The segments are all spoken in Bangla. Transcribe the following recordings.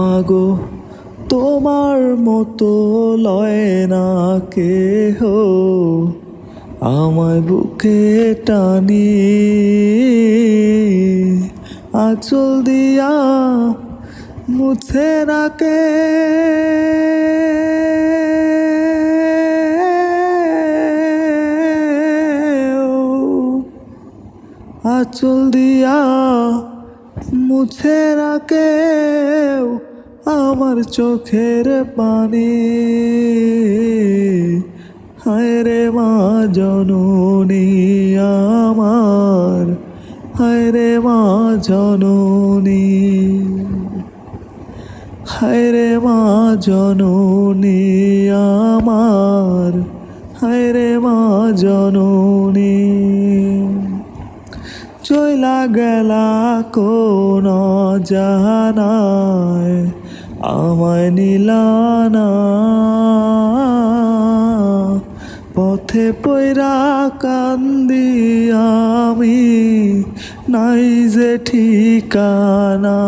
মাগো তোমার মতো লয় না কেহ আমায় বুকে টানি, আঁচল দিয়া মুছে রাখে আঁচল দিয়া মুছে রাখে আমার চোখের পানি। হায় রে মা জননী আমার, হায় রে মা জননী, হায় রে মা জননী আমার, হায় রে মা জননী। চইলা গেলা কোন জাহানায় আমায় নিলানা, পথে পয়রা কান্দি আমি নাই যে ঠিকানা।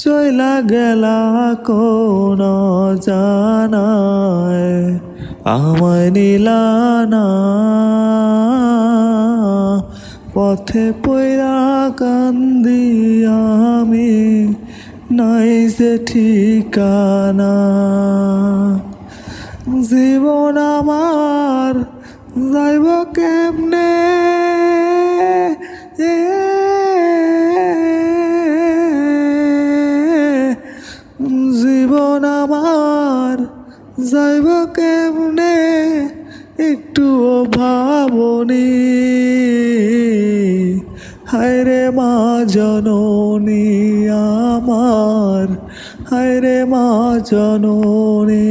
চইলা গেলা কোন জানায় আমায় নিলানা, পথে পয়রা কান্দি আমি নাই যে ঠিকানা। জীবন আমার যাইব কেমনে, জীবন আমার যাইব কেমনে একটুও ভাবনি। হায় রে মা জননী আমার, হায় রে মা জননী,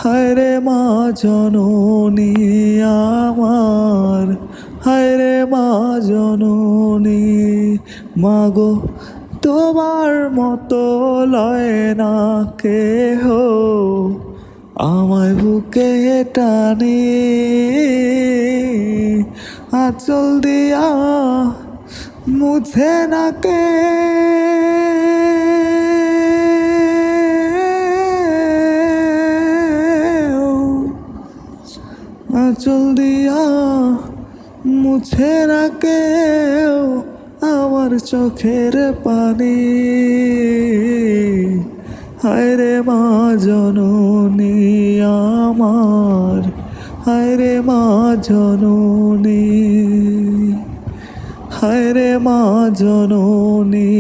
হায় রে মা জননী আমার, হায় রে মা জননী। মাগো তোমার মতো লয় না কেহ আমায় বুকে টানি, আঁচল দিয়া মুছে নাকে আঁচল দিয়া মুছে রাখে আমার চোখের পানি। হায় রে মা জননী আমার, হায় রে মা জননী, হায় রে মা জননী।